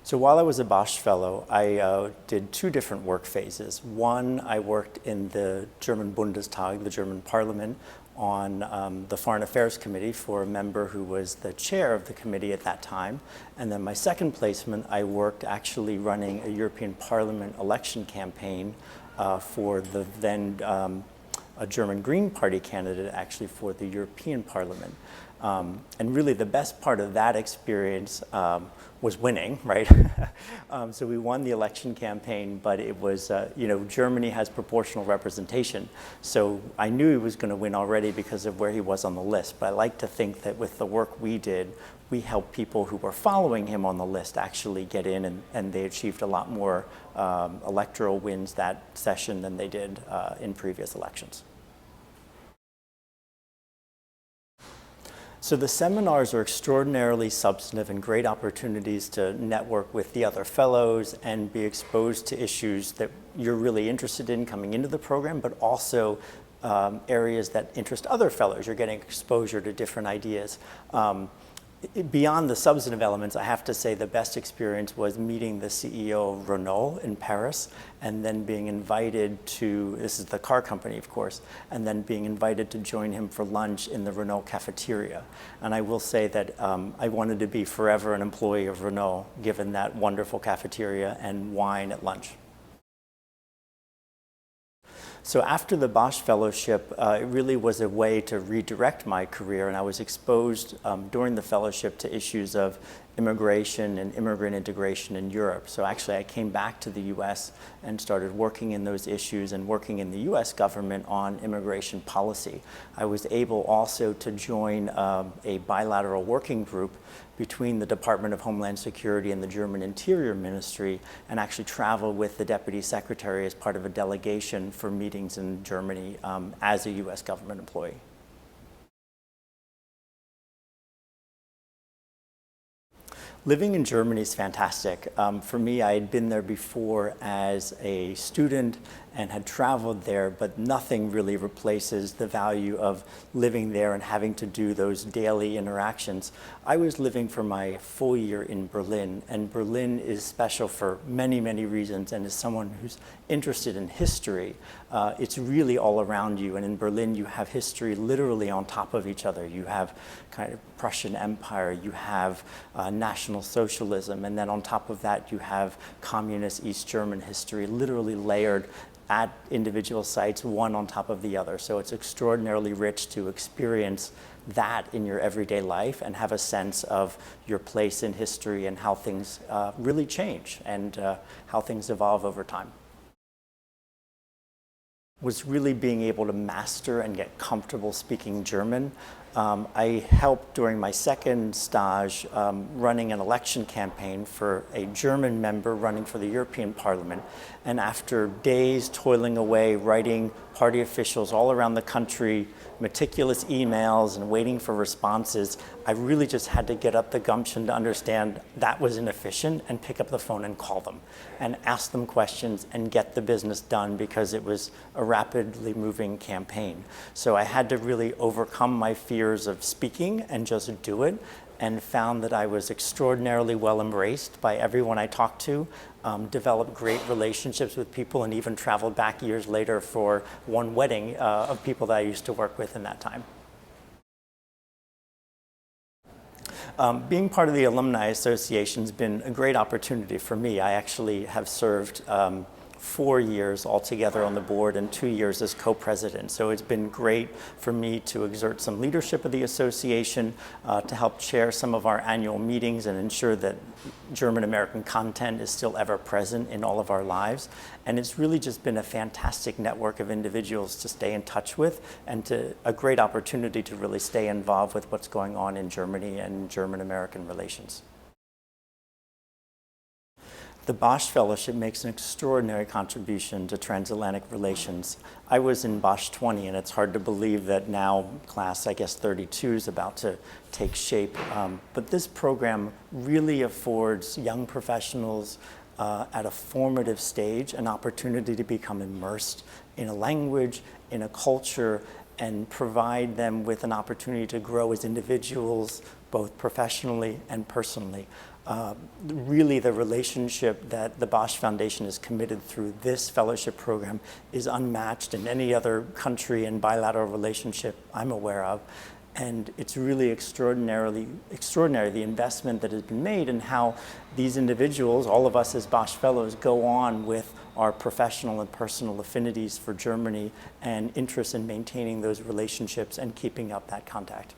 So while I was a Bosch Fellow, I did two different work phases. One, I worked in the German Bundestag, the German Parliament, on the Foreign Affairs Committee for a member who was the chair of the committee at that time. And then my second placement, I worked actually running a European Parliament election campaign for the then a German Green Party candidate actually for the European Parliament. And really the best part of that experience was winning, right? So we won the election campaign, but it was, Germany has proportional representation. So I knew he was going to win already because of where he was on the list. But I like to think that with the work we did, we helped people who were following him on the list actually get in, and they achieved a lot more electoral wins that session than they did in previous elections. So the seminars are extraordinarily substantive and great opportunities to network with the other fellows and be exposed to issues that you're really interested in coming into the program, but also areas that interest other fellows. You're getting exposure to different ideas. Beyond the substantive elements, I have to say the best experience was meeting the CEO of Renault in Paris and then being invited to, this is the car company of course, and then being invited to join him for lunch in the Renault cafeteria. And I will say that I wanted to be forever an employee of Renault given that wonderful cafeteria and wine at lunch. So after the Bosch Fellowship, it really was a way to redirect my career, and I was exposed during the fellowship to issues of immigration and immigrant integration in Europe. So actually I came back to the US and started working in those issues and working in the US government on immigration policy. I was able also to join a bilateral working group between the Department of Homeland Security and the German Interior Ministry, and actually travel with the Deputy Secretary as part of a delegation for meetings in Germany as a US government employee. Living in Germany is fantastic. For me, I had been there before as a student and had traveled there, but nothing really replaces the value of living there and having to do those daily interactions. I was living for my full year in Berlin, and Berlin is special for many, many reasons, and as someone who's interested in history, it's really all around you, and in Berlin you have history literally on top of each other. You have kind of Prussian Empire, you have National Socialism, and then on top of that you have communist East German history literally layered at individual sites, one on top of the other. So it's extraordinarily rich to experience that in your everyday life and have a sense of your place in history and how things really change and how things evolve over time. Was really being able to master and get comfortable speaking German. I helped during my second stage running an election campaign for a German member running for the European Parliament. And after days toiling away, writing party officials all around the country meticulous emails and waiting for responses, I really just had to get up the gumption to understand that was inefficient and pick up the phone and call them and ask them questions and get the business done because it was a rapidly moving campaign. So I had to really overcome my fears of speaking and just do it, and found that I was extraordinarily well embraced by everyone I talked to, developed great relationships with people, and even traveled back years later for one wedding of people that I used to work with in that time. Being part of the Alumni Association has been a great opportunity for me. I actually have served 4 years altogether on the board and 2 years as co-president. So it's been great for me to exert some leadership of the association, to help chair some of our annual meetings and ensure that German-American content is still ever present in all of our lives. And it's really just been a fantastic network of individuals to stay in touch with, and a great opportunity to really stay involved with what's going on in Germany and German-American relations. The Bosch Fellowship makes an extraordinary contribution to transatlantic relations. I was in Bosch 20, and it's hard to believe that now class, I guess 32, is about to take shape. But this program really affords young professionals at a formative stage an opportunity to become immersed in a language, in a culture, and provide them with an opportunity to grow as individuals, both professionally and personally. really the relationship that the Bosch Foundation is committed through this fellowship program is unmatched in any other country and bilateral relationship I'm aware of. And it's really extraordinary, the investment that has been made and how these individuals, all of us as Bosch Fellows, go on with our professional and personal affinities for Germany and interest in maintaining those relationships and keeping up that contact.